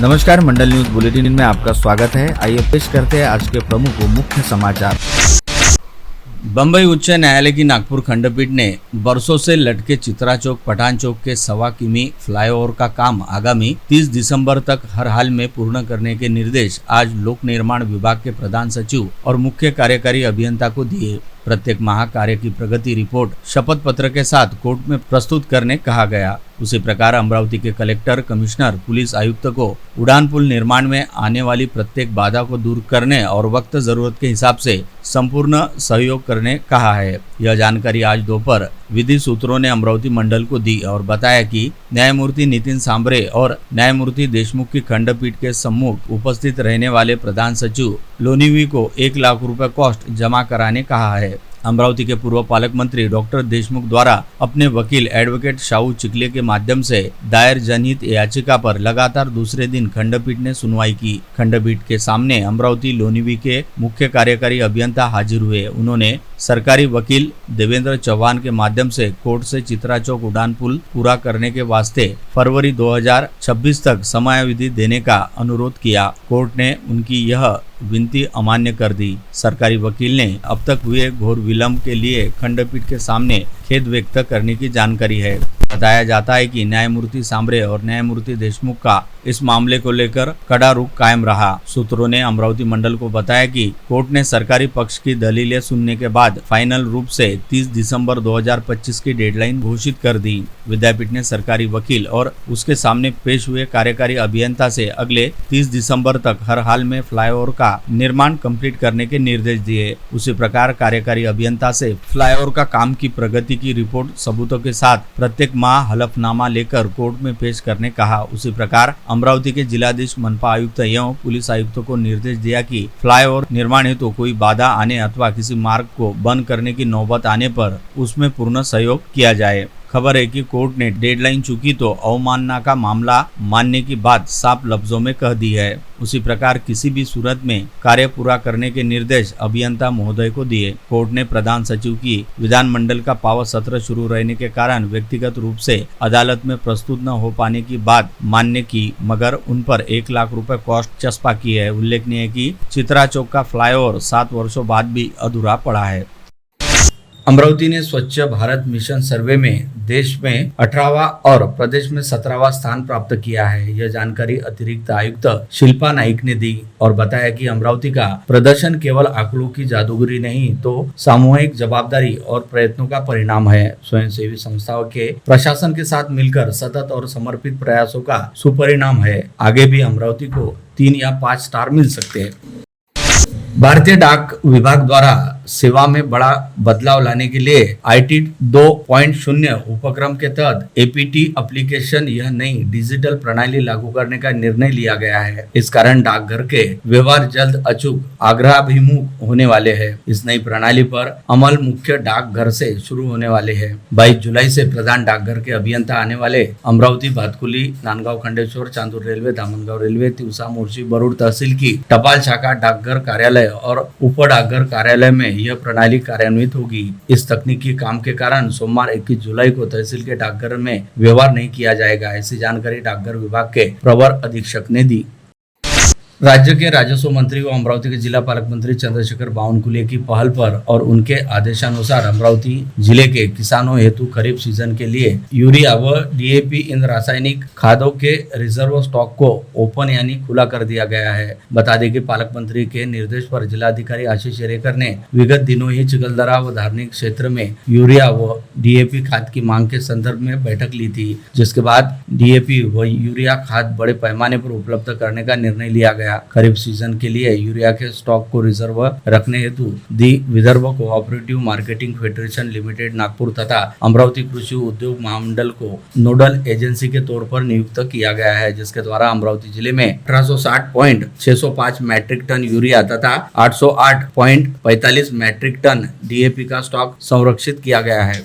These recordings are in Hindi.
नमस्कार, मंडल न्यूज बुलेटिन में आपका स्वागत है। आइए पेश करते हैं आज के प्रमुख व मुख्य समाचार। बम्बई उच्च न्यायालय की नागपुर खंडपीठ ने बरसों से लटके चित्रा चौक पठान चौक के 1.25 किमी फ्लाईओवर का काम आगामी 30 दिसंबर तक हर हाल में पूर्ण करने के निर्देश आज लोक निर्माण विभाग के प्रधान सचिव और मुख्य कार्यकारी अभियंता को दिए। प्रत्येक माह कार्य की प्रगति रिपोर्ट शपथ पत्र के साथ कोर्ट में प्रस्तुत करने कहा गया। उसी प्रकार अमरावती के कलेक्टर, कमिश्नर, पुलिस आयुक्त को उड़ान पुल निर्माण में आने वाली प्रत्येक बाधा को दूर करने और वक्त जरूरत के हिसाब से संपूर्ण सहयोग करने कहा है। यह जानकारी आज दोपहर विधि सूत्रों ने अमरावती मंडल को दी और बताया कि न्यायमूर्ति नितिन सांबरे और न्यायमूर्ति देशमुख की खंडपीठ के सम्मुख उपस्थित रहने वाले प्रधान सचिव लोनिवी को 1 लाख रुपए कॉस्ट जमा कराने कहा है। अमरावती के पूर्व पालक मंत्री डॉक्टर देशमुख द्वारा अपने वकील एडवोकेट शाहू चिखले के माध्यम से दायर जनहित याचिका पर लगातार दूसरे दिन खंडपीठ ने सुनवाई की। खंडपीठ के सामने अमरावती लोनिवी के मुख्य कार्यकारी अभियंता हाजिर हुए। उन्होंने सरकारी वकील देवेंद्र चौहान के माध्यम से कोर्ट से चित्रा चौक उड़ान पुल पूरा करने के वास्ते फरवरी 2026 तक समयावधि देने का अनुरोध किया। कोर्ट ने उनकी यह विनती अमान्य कर दी। सरकारी वकील ने अब तक हुए घोर विलंब के लिए खंडपीठ के सामने खेद व्यक्त करने की जानकारी है। बताया जाता है कि न्यायमूर्ति सांबरे और न्यायमूर्ति देशमुख का इस मामले को लेकर कड़ा रुख कायम रहा। सूत्रों ने अमरावती मंडल को बताया कि कोर्ट ने सरकारी पक्ष की दलीलें सुनने के बाद फाइनल रूप से 30 दिसंबर 2025 की डेडलाइन घोषित कर दी। विद्यापीठ ने सरकारी वकील और उसके सामने पेश हुए कार्यकारी अभियंता से अगले 30 दिसंबर तक हर हाल में फ्लाईओवर का निर्माण कंप्लीट करने के निर्देश दिए। उसी प्रकार कार्यकारी अभियंता से फ्लाईओवर का काम की प्रगति की रिपोर्ट सबूतों के साथ प्रत्येक माह हलफनामा लेकर कोर्ट में पेश करने कहा। उसी प्रकार अमरावती के जिलाधीश, मनपा आयुक्त एवं पुलिस आयुक्त को निर्देश दिया कि फ्लाईओवर निर्माण हेतु कोई बाधा आने अथवा किसी मार्ग को बंद करने की नौबत आने पर उसमें पूर्ण सहयोग किया जाए। खबर है कि कोर्ट ने डेडलाइन चुकी तो अवमानना का मामला मानने की बात साफ लफ्जों में कह दी है। उसी प्रकार किसी भी सूरत में कार्य पूरा करने के निर्देश अभियंता महोदय को दिए। कोर्ट ने प्रधान सचिव की विधानमंडल का पावर सत्र शुरू रहने के कारण व्यक्तिगत रूप से अदालत में प्रस्तुत न हो पाने की बात मान्य की, मगर उन पर 1 लाख रुपए कॉस्ट चस्पा की है। उल्लेखनीय है कि चित्रा चौक का फ्लाईओवर 7 वर्षों बाद भी अधूरा पड़ा है। अमरावती ने स्वच्छ भारत मिशन सर्वे में देश में 18वां और प्रदेश में 17वां स्थान प्राप्त किया है। यह जानकारी अतिरिक्त आयुक्त शिल्पा नाइक ने दी और बताया कि अमरावती का प्रदर्शन केवल आंकड़ों की जादूगरी नहीं तो सामूहिक जवाबदारी और प्रयत्नों का परिणाम है। स्वयंसेवी संस्थाओं के प्रशासन के साथ मिलकर सतत और समर्पित प्रयासों का सुपरिणाम है। आगे भी अमरावती को 3 या 5 स्टार मिल सकते हैं। भारतीय डाक विभाग द्वारा सेवा में बड़ा बदलाव लाने के लिए IT 2.0 उपक्रम के तहत APT एप्लीकेशन यह नई डिजिटल प्रणाली लागू करने का निर्णय लिया गया है। इस कारण डाकघर के व्यवहार जल्द अचूक आग्रहाभिमुख होने वाले हैं। इस नई प्रणाली पर अमल मुख्य डाकघर से शुरू होने वाले हैं। 22 जुलाई से प्रधान डाकघर के अभियंता आने वाले अमरावती, भातकुली, नांदगांव, खंडेश्वर, चांदूर रेलवे, दामनगांव रेलवे, तिवसा, मोर्शी, बरूड तहसील की टपाल शाखा, डाकघर कार्यालय और उप डाकघर कार्यालय में यह प्रणाली कार्यान्वित होगी। इस तकनीकी काम के कारण सोमवार 21 जुलाई को तहसील के डाकघर में व्यवहार नहीं किया जाएगा। ऐसी जानकारी डाकघर विभाग के प्रवर अधीक्षक ने दी। राज्य के राजस्व मंत्री व अमरावती के जिला पालक मंत्री चंद्रशेखर बावनकुले की पहल पर और उनके आदेशानुसार अमरावती जिले के किसानों हेतु खरीफ सीजन के लिए यूरिया व DAP इन रासायनिक खादों के रिजर्व स्टॉक को ओपन यानी खुला कर दिया गया है। बता दें कि पालक मंत्री के निर्देश पर जिलाधिकारी आशीष शेरेकर ने विगत दिनों ही चिखलदरा व धार्मिक क्षेत्र में यूरिया व DAP खाद की मांग के संदर्भ में बैठक ली थी, जिसके बाद DAP व यूरिया खाद बड़े पैमाने पर उपलब्ध करने का निर्णय लिया गया। खरीफ सीजन के लिए यूरिया के स्टॉक को रिजर्व रखने हेतु the Vidarbha cooperative marketing federation limited Nagpur तथा अमरावती कृषि उद्योग महामंडल को नोडल एजेंसी के तौर पर नियुक्त किया गया है, जिसके द्वारा अमरावती जिले में 1860.605 मैट्रिक टन यूरिया तथा 808.45 मैट्रिक टन DAP का स्टॉक संरक्षित किया गया है।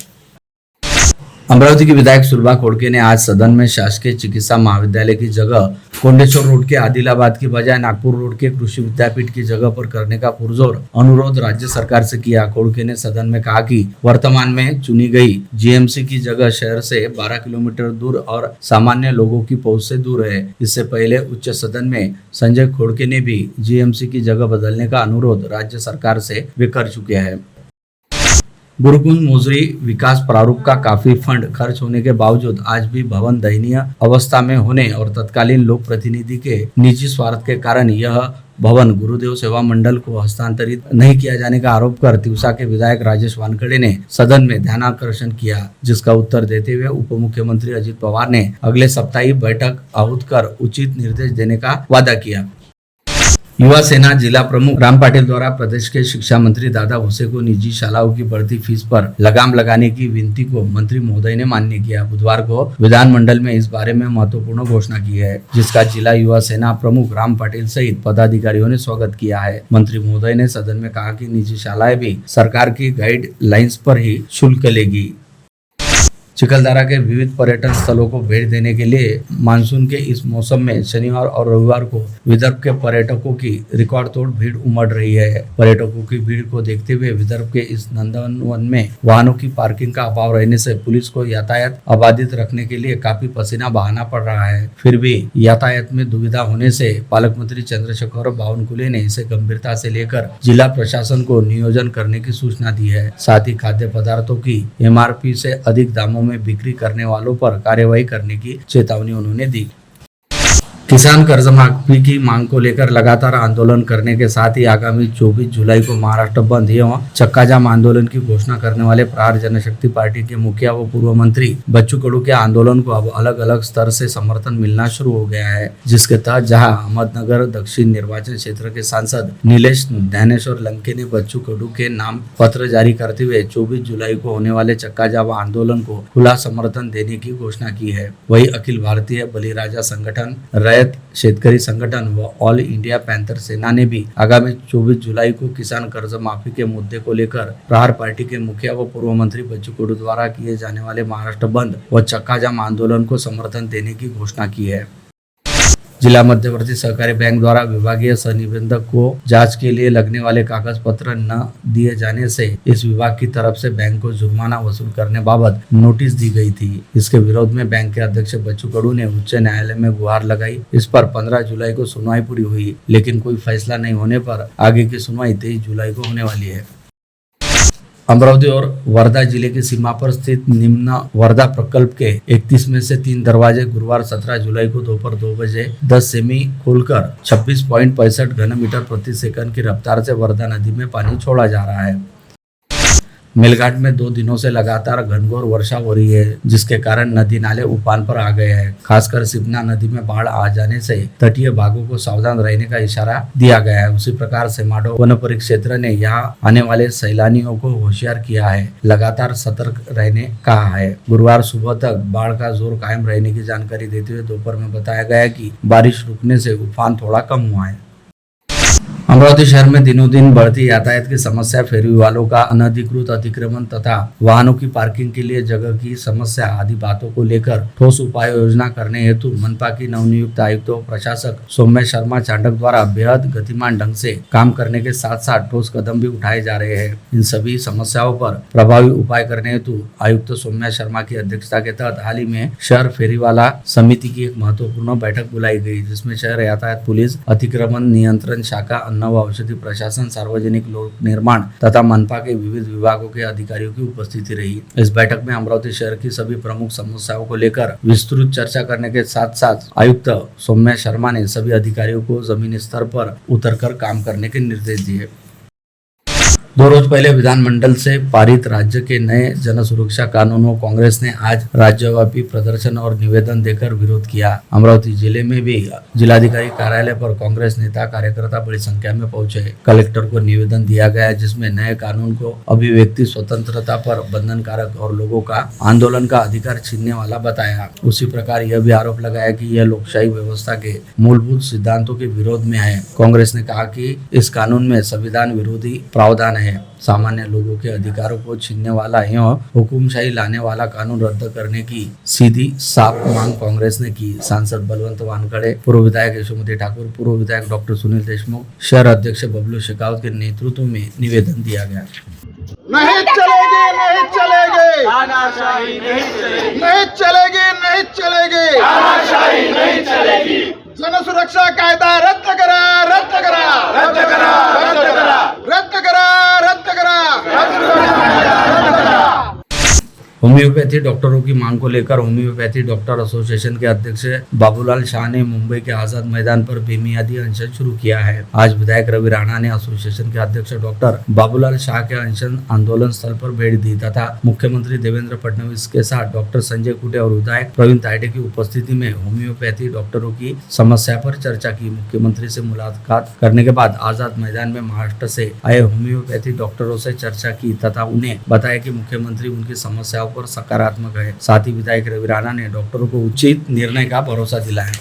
अमरावती की विधायक सुलभा खोड़के ने आज सदन में शासकीय चिकित्सा महाविद्यालय की जगह कोंडेश्वर रोड के आदिलाबाद की बजाय नागपुर रोड के कृषि विद्यापीठ की जगह पर करने का पुरजोर अनुरोध राज्य सरकार से किया। खोड़के ने सदन में कहा कि वर्तमान में चुनी गई जीएमसी की जगह शहर से 12 किलोमीटर दूर और सामान्य लोगों की पहुंच से दूर है। इससे पहले उच्च सदन में संजय खोड़के ने भी जीएमसी की जगह बदलने का अनुरोध राज्य सरकार से वे कर चुके हैं। गुरुकुंज मोजरी विकास प्रारूप का काफी फंड खर्च होने के बावजूद आज भी भवन दयनीय अवस्था में होने और तत्कालीन लोक प्रतिनिधि के निजी स्वार्थ के कारण यह भवन गुरुदेव सेवा मंडल को हस्तांतरित नहीं किया जाने का आरोप कर तिवसा के विधायक राजेश वानखेड़े ने सदन में ध्यानाकर्षण किया, जिसका उत्तर देते हुए उप मुख्यमंत्री अजित पवार ने अगले सप्ताह ही बैठक आहूत कर उचित निर्देश देने का वादा किया। युवा सेना जिला प्रमुख राम पाटिल द्वारा प्रदेश के शिक्षा मंत्री दादा भुसे को निजी शालाओं की बढ़ती फीस पर लगाम लगाने की विनती को मंत्री महोदय ने मान्य किया। बुधवार को विधानमंडल में इस बारे में महत्वपूर्ण घोषणा की है, जिसका जिला युवा सेना प्रमुख राम पाटिल सहित पदाधिकारियों ने स्वागत किया है। मंत्री महोदय ने सदन में कहा कि निजी शालाएं भी सरकार की गाइडलाइंस पर ही शुल्क लेगी। चिखलदरा के विविध पर्यटन स्थलों को भेंट देने के लिए मानसून के इस मौसम में शनिवार और रविवार को विदर्भ के पर्यटकों की रिकॉर्ड तोड़ भीड़ उमड़ रही है। पर्यटकों की भीड़ को देखते हुए विदर्भ के इस नंदनवन में वाहनों की पार्किंग का अभाव रहने से पुलिस को यातायात अबाधित रखने के लिए काफी पसीना बहाना पड़ रहा है। फिर भी यातायात में दुविधा होने से पालक मंत्री चंद्रशेखर बावनकुले ने इसे गंभीरता से लेकर जिला प्रशासन को नियोजन करने की सूचना दी है। साथ ही खाद्य पदार्थों की MRP से अधिक दामों में बिक्री करने वालों पर कार्यवाही करने की चेतावनी उन्होंने दी। किसान कर्ज माफी की मांग को लेकर लगातार आंदोलन करने के साथ ही आगामी 24 जुलाई को महाराष्ट्र बंद एवं चक्का जाम आंदोलन की घोषणा करने वाले प्रहार जनशक्ति पार्टी के मुखिया व पूर्व मंत्री बच्चू कडू के आंदोलन को अब अलग अलग स्तर से समर्थन मिलना शुरू हो गया है, जिसके तहत जहां अहमदनगर दक्षिण निर्वाचन क्षेत्र के सांसद नीलेश ध्यानेश्वर लंके ने बच्चू कडू के नाम पत्र जारी करते हुए 24 जुलाई को होने वाले चक्का जाम आंदोलन को खुला समर्थन देने की घोषणा की है। वही अखिल भारतीय बलिराजा संगठन, शेतकरी संगठन व ऑल इंडिया पैंथर सेना ने भी आगामी 24 जुलाई को किसान कर्ज माफी के मुद्दे को लेकर प्रहार पार्टी के मुखिया व पूर्व मंत्री बच्चू कडू द्वारा किए जाने वाले महाराष्ट्र बंद व चक्का जाम आंदोलन को समर्थन देने की घोषणा की है। जिला मध्यवर्ती सहकारी बैंक द्वारा विभागीय सहनिबंधक को जांच के लिए लगने वाले कागज पत्र न दिए जाने से इस विभाग की तरफ से बैंक को जुर्माना वसूल करने बाबत नोटिस दी गई थी। इसके विरोध में बैंक के अध्यक्ष बच्चू कडू ने उच्च न्यायालय में गुहार लगाई। इस पर 15 जुलाई को सुनवाई पूरी हुई, लेकिन कोई फैसला नहीं होने पर आगे की सुनवाई 23 जुलाई को होने वाली है। अमरावती और वर्धा जिले की सीमा पर स्थित निम्न वर्धा प्रकल्प के 31 में से 3 दरवाजे गुरुवार 17 जुलाई को दोपहर 2 बजे 10 सेमी खोलकर 26.65 घन मीटर प्रति सेकंड की रफ्तार से वर्धा नदी में पानी छोड़ा जा रहा है। मेलघाट में 2 दिनों से लगातार घनघोर वर्षा हो रही है, जिसके कारण नदी नाले उफान पर आ गए हैं। खासकर सिपना नदी में बाढ़ आ जाने से तटीय भागों को सावधान रहने का इशारा दिया गया है। उसी प्रकार सेमाडो वन परिक्षेत्र ने यहाँ आने वाले सैलानियों को होशियार किया है, लगातार सतर्क रहने कहा है। गुरुवार सुबह तक बाढ़ का जोर कायम रहने की जानकारी देते हुए दोपहर में बताया गया कि बारिश रुकने से उफान थोड़ा कम हुआ है। अमरावती शहर में दिनों दिन बढ़ती यातायात की समस्या, फेरी वालों का अनधिकृत अतिक्रमण तथा वाहनों की पार्किंग के लिए जगह की समस्या आदि बातों को लेकर ठोस उपाय योजना करने हेतु मनपा की नवनियुक्त आयुक्त और प्रशासक सौम्या शर्मा चांडक द्वारा बेहद गतिमान ढंग से काम करने के साथ साथ ठोस कदम भी उठाए जा रहे हैं। इन सभी समस्याओं पर प्रभावी उपाय करने हेतु आयुक्त सौम्या शर्मा की अध्यक्षता के तहत हाल ही में शहर फेरीवाला समिति की एक महत्वपूर्ण बैठक बुलाई गई, जिसमें शहर यातायात पुलिस, अतिक्रमण नियंत्रण शाखा, व औषधि प्रशासन, सार्वजनिक लोक निर्माण तथा मनपा के विविध विभागों के अधिकारियों की उपस्थिति रही। इस बैठक में अमरावती शहर की सभी प्रमुख समस्याओं को लेकर विस्तृत चर्चा करने के साथ साथ आयुक्त सौम्या शर्मा ने सभी अधिकारियों को जमीनी स्तर पर उतरकर काम करने के निर्देश दिए। 2 रोज पहले विधानमंडल से पारित राज्य के नए जन सुरक्षा कानूनों कांग्रेस ने आज राज्यव्यापी प्रदर्शन और निवेदन देकर विरोध किया। अमरावती जिले में भी जिलाधिकारी कार्यालय पर कांग्रेस नेता कार्यकर्ता बड़ी संख्या में पहुंचे। कलेक्टर को निवेदन दिया गया, जिसमें नए कानून को अभिव्यक्ति स्वतंत्रता पर बंधनकारक और लोगों का आंदोलन का अधिकार छीनने वाला बताया। उसी प्रकार यह भी आरोप लगाया कि यह लोकशाही व्यवस्था के मूलभूत सिद्धांतों के विरोध में है। कांग्रेस ने कहा कि इस कानून में संविधान विरोधी प्रावधान है है। सामान्य लोगों के अधिकारों को छीनने वाला एवं हुकुमशाही लाने वाला कानून रद्द करने की सीधी साफ मांग कांग्रेस ने की। सांसद बलवंत वानखड़े, पूर्व विधायक यशोमती ठाकुर, पूर्व विधायक डॉक्टर सुनील देशमुख, शहर अध्यक्ष बबलू शेखावत के नेतृत्व में निवेदन दिया गया। नहीं चलेगी, नहीं चलेगी, तानाशाही नहीं चलेगी, नहीं चलेगी, नहीं चलेगी, तानाशाही नहीं चलेगी। जन सुरक्षा कायदा रद्द करा, रद्द करा, रद्द करा, रद्द करा, रद्द करा, रद्द करा, रद्द करा। होम्योपैथी डॉक्टरों की मांग को लेकर होम्योपैथी डॉक्टर एसोसिएशन के अध्यक्ष बाबूलाल शाह ने मुंबई के आजाद मैदान पर बेमियादी अनशन शुरू किया है। आज विधायक रवि राणा ने एसोसिएशन के अध्यक्ष डॉक्टर बाबूलाल शाह के अनशन आंदोलन स्थल पर भेंट दी तथा मुख्यमंत्री देवेंद्र फडणवीस के साथ डॉक्टर संजय कुटे और विधायक प्रवीण तायडे की उपस्थिति में होम्योपैथी डॉक्टरों की समस्या पर चर्चा की। मुख्यमंत्री से मुलाकात करने के बाद आजाद मैदान में महाराष्ट्र से आए होम्योपैथी डॉक्टरों से चर्चा की तथा उन्हें बताया कि मुख्यमंत्री उनकी समस्याओं पर सकारात्मक है। साथ ही विधायक रवि राणा ने डॉक्टरों को उचित निर्णय का भरोसा दिलाया।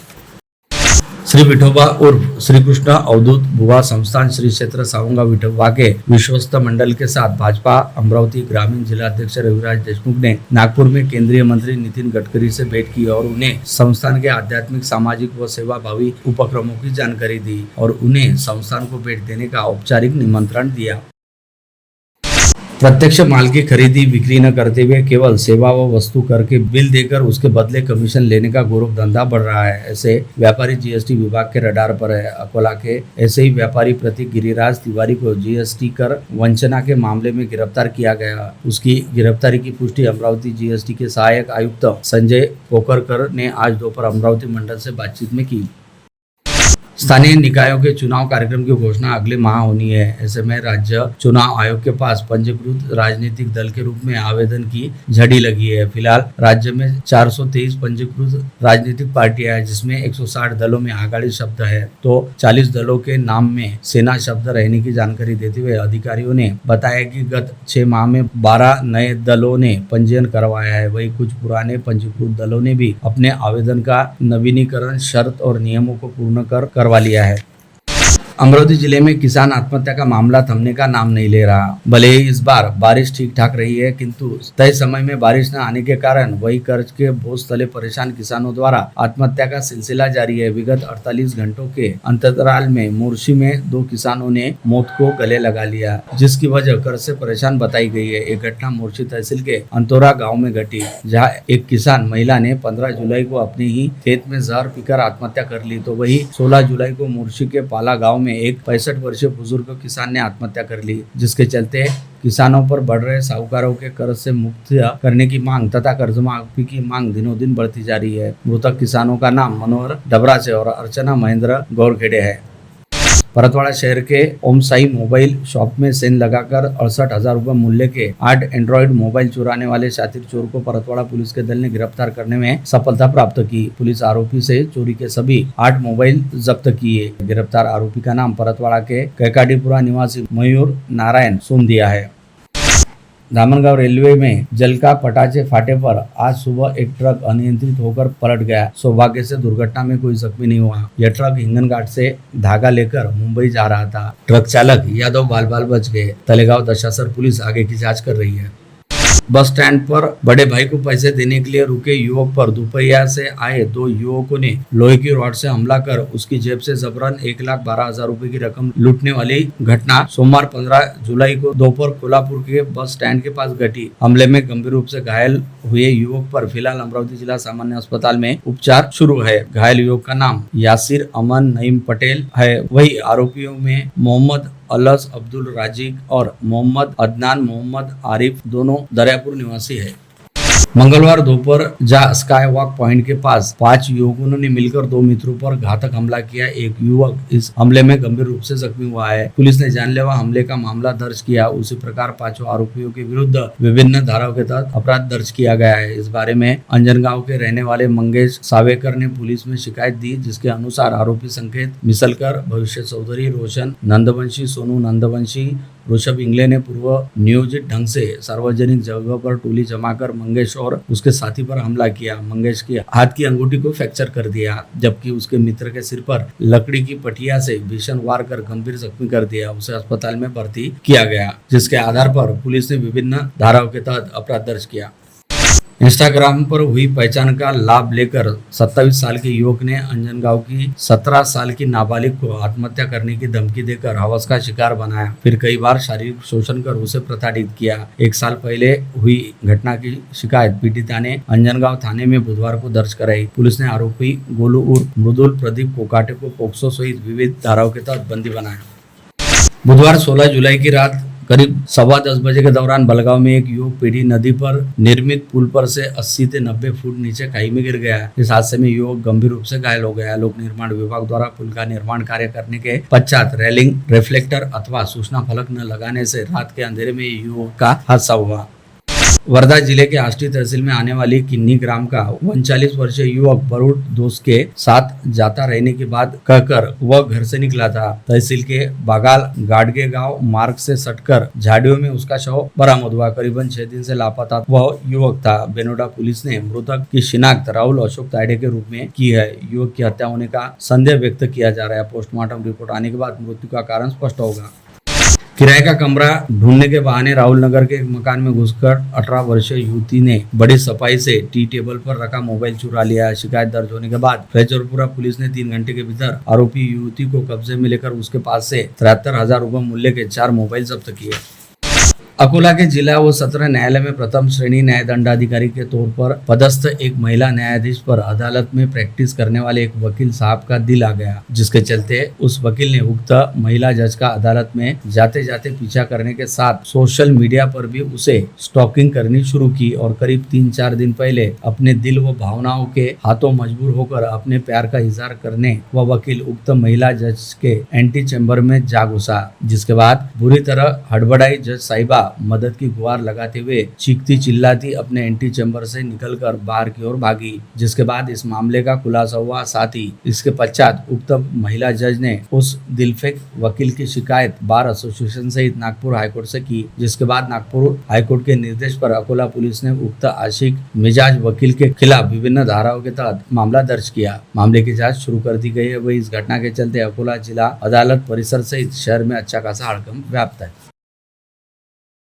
श्री विठोबा उर्फ श्री कृष्ण अवधूत बुवा संस्थान श्री क्षेत्र सावंगा विठोबा के विश्वस्त मंडल के साथ भाजपा अमरावती ग्रामीण जिला अध्यक्ष रविराज देशमुख ने नागपुर में केंद्रीय मंत्री नितिन गडकरी से भेंट की और उन्हें संस्थान के आध्यात्मिक, सामाजिक व सेवाभावी उपक्रमों की जानकारी दी और उन्हें संस्थान को भेंट देने का औपचारिक निमंत्रण दिया। प्रत्यक्ष माल की खरीदी बिक्री न करते हुए केवल सेवा व वस्तु कर के बिल देकर उसके बदले कमीशन लेने का गौरव धंधा बढ़ रहा है। ऐसे व्यापारी जीएसटी विभाग के रडार पर है। अकोला के ऐसे ही व्यापारी प्रतीक गिरिराज तिवारी को जीएसटी कर वंचना के मामले में गिरफ्तार किया गया। उसकी गिरफ्तारी की पुष्टि अमरावती जीएसटी के सहायक आयुक्त संजय कोकरकर ने आज दोपहर अमरावती मंडल से बातचीत में की। स्थानीय निकायों के चुनाव कार्यक्रम की घोषणा अगले माह होनी है। ऐसे में राज्य चुनाव आयोग के पास पंजीकृत राजनीतिक दल के रूप में आवेदन की झड़ी लगी है। फिलहाल राज्य में 423 पंजीकृत राजनीतिक पार्टियां हैं, जिसमें 160 दलों में आघाड़ी शब्द है तो 40 दलों के नाम में सेना शब्द रहने की जानकारी देते हुए अधिकारियों ने बताया कि गत 6 माह में 12 नए दलों ने पंजीयन करवाया है। वही कुछ पुराने पंजीकृत दलों ने भी अपने आवेदन का नवीनीकरण शर्त और नियमों को पूर्ण करवा लिया है। अमरावती जिले में किसान आत्महत्या का मामला थमने का नाम नहीं ले रहा। भले ही इस बार बारिश ठीक ठाक रही है, किंतु तय समय में बारिश न आने के कारण वही कर्ज के बोझ तले परेशान किसानों द्वारा आत्महत्या का सिलसिला जारी है। विगत 48 घंटों के अंतराल में मुर्शी में 2 किसानों ने मौत को गले लगा लिया, जिसकी वजह कर्ज से परेशान बताई गई है। एक घटना मुर्शी तहसील के अंतोरा गाँव में घटी, जहाँ एक किसान महिला ने 15 जुलाई को अपने ही खेत में जहर पीकर आत्महत्या कर ली, तो वही 16 जुलाई को मुर्शी के पाला गाँव में एक 65 वर्षीय बुजुर्ग किसान ने आत्महत्या कर ली, जिसके चलते किसानों पर बढ़ रहे साहूकारों के कर्ज से मुक्ति करने की मांग तथा कर्ज माफी की मांग दिनों दिन बढ़ती जा रही है। मृतक किसानों का नाम मनोहर डबरा से और अर्चना महेंद्र गौरखेड़े है। परतवाड़ा शहर के ओम साई मोबाइल शॉप में सेन लगाकर 68,000 रुपए मूल्य के 8 एंड्रॉइड मोबाइल चुराने वाले शातिर चोर को परतवाड़ा पुलिस के दल ने गिरफ्तार करने में सफलता प्राप्त की। पुलिस आरोपी से चोरी के सभी 8 मोबाइल जब्त किए। गिरफ्तार आरोपी का नाम परतवाड़ा के कैकाडीपुरा निवासी मयूर नारायण सोमदिया है। धामनगांव रेलवे में जल का पटाचे फाटे पर आज सुबह एक ट्रक अनियंत्रित होकर पलट गया। सौभाग्य से दुर्घटना में कोई जख्मी नहीं हुआ। यह ट्रक हिंगनघाट से धागा लेकर मुंबई जा रहा था। ट्रक चालक यादव बाल बाल बच गए। तलेगांव दशासर पुलिस आगे की जांच कर रही है। बस स्टैंड पर बड़े भाई को पैसे देने के लिए रुके युवक पर दोपहिया से आए 2 युवकों ने लोहे की रॉड से हमला कर उसकी जेब से जबरन 1,12,000 रुपए की रकम लूटने वाली घटना सोमवार 15 जुलाई को दोपहर कोल्हापुर के बस स्टैंड के पास घटी। हमले में गंभीर रूप से घायल हुए युवक पर फिलहाल अमरावती जिला सामान्य अस्पताल में उपचार शुरू है। घायल युवक का नाम यासिर अमन नईम पटेल है। वही आरोपियों में मोहम्मद अलस अब्दुल राजिक और मोहम्मद अदनान मोहम्मद आरिफ दोनों दरियापुर निवासी है। मंगलवार दोपहर जहां स्काई वॉक पॉइंट के पास 5 युवकों ने मिलकर 2 मित्रों पर घातक हमला किया। एक युवक इस हमले में गंभीर रूप से जख्मी हुआ है। पुलिस ने जानलेवा हमले का मामला दर्ज किया। उसी प्रकार 5 आरोपियों के विरुद्ध विभिन्न धाराओं के तहत अपराध दर्ज किया गया है। इस बारे में अंजनगांव के रहने वाले मंगेश सावेकर ने पुलिस में शिकायत दी, जिसके अनुसार आरोपी संकेत मिसलकर, भविष्य चौधरी, रोशन नंदवंशी, सोनू नंदवंशी, ऋषभ इंगले ने पूर्व नियोजित ढंग से सार्वजनिक जगह पर टोली जमाकर मंगेश और उसके साथी पर हमला किया। मंगेश की हाथ की अंगूठी को फ्रैक्चर कर दिया, जबकि उसके मित्र के सिर पर लकड़ी की पटिया से भीषण वार कर गंभीर जख्मी कर दिया। उसे अस्पताल में भर्ती किया गया, जिसके आधार पर पुलिस ने विभिन्न धाराओं के तहत अपराध दर्ज किया। इंस्टाग्राम पर हुई पहचान का लाभ लेकर 27 साल के युवक ने अंजनगांव की 17 साल की नाबालिग को आत्महत्या करने की धमकी देकर हवस का शिकार बनाया, फिर कई बार शारीरिक शोषण कर उसे प्रताड़ित किया। 1 साल पहले हुई घटना की शिकायत पीड़िता ने अंजनगांव थाने में बुधवार को दर्ज कराई। पुलिस ने आरोपी गोलू उर्फ मृदुल प्रदीप कोकाटे को पोक्सो सहित विविध धाराओं के तहत बंदी बनाया। बुधवार 16 जुलाई की रात करीब 10:15 बजे के दौरान बलगांव में एक युवक पीढ़ी नदी पर निर्मित पुल पर से 80 से 90 फुट नीचे खाई में गिर गया। इस हादसे में युवक गंभीर रूप से घायल हो गया। लोक निर्माण विभाग द्वारा पुल का निर्माण कार्य करने के पश्चात रेलिंग, रिफ्लेक्टर अथवा सूचना फलक न लगाने से रात के अंधेरे में युवक का हादसा हुआ। वर्धा जिले के आष्टी तहसील में आने वाली किन्नी ग्राम का 39 वर्षीय युवक बरूड दोस्त के साथ जाता रहने की बात कहकर वह घर से निकला था। तहसील के बागाल गाडगे गांव मार्ग से सटकर झाड़ियों में उसका शव बरामद हुआ। करीबन 6 दिन से लापता वह युवक था। बेनोडा पुलिस ने मृतक की शिनाख्त राहुल अशोक तायडे के रूप में की है। युवक की हत्या होने का संदेह व्यक्त किया जा रहा है। पोस्टमार्टम रिपोर्ट आने के बाद मृत्यु का कारण स्पष्ट होगा। किराए का कमरा ढूंढने के बहाने राहुल नगर के एक मकान में घुसकर 18 वर्षीय युवती ने बड़ी सफाई से टी टेबल पर रखा मोबाइल चुरा लिया। शिकायत दर्ज होने के बाद फैजलपुरा पुलिस ने 3 घंटे के भीतर आरोपी युवती को कब्जे में लेकर उसके पास से 73,000 रुपए मूल्य के 4 मोबाइल जब्त किए। अकोला के जिला व सत्र न्यायालय में प्रथम श्रेणी न्याय दंडाधिकारी के तौर पर पदस्थ एक महिला न्यायाधीश पर अदालत में प्रैक्टिस करने वाले एक वकील साहब का दिल आ गया, जिसके चलते उस वकील ने उक्त महिला जज का अदालत में जाते जाते पीछा करने के साथ सोशल मीडिया पर भी उसे स्टॉकिंग करनी शुरू की और करीब 3-4 दिन पहले अपने दिल व भावनाओं के हाथों मजबूर होकर अपने प्यार का इजहार करने वह वकील उक्त महिला जज के एंटी चैम्बर में जा घुसा, जिसके बाद बुरी तरह हड़बड़ाई जज साहिबा मदद की गुहार लगाते हुए चीखती चिल्लाती अपने एंटी चैम्बर से निकलकर बाहर की ओर भागी, जिसके बाद इस मामले का खुलासा हुआ। साथ ही इसके पश्चात उक्त महिला जज ने उस दिलफेक वकील की शिकायत बार एसोसिएशन सहित नागपुर हाईकोर्ट से की, जिसके बाद नागपुर हाईकोर्ट के निर्देश पर अकोला पुलिस ने उक्त आशिक मिजाज वकील के खिलाफ विभिन्न धाराओं के तहत मामला दर्ज किया। मामले की जाँच शुरू कर दी गई है। वही इस घटना के चलते अकोला जिला अदालत परिसर सहित शहर में अच्छा खासा हड़कंप व्याप्त है।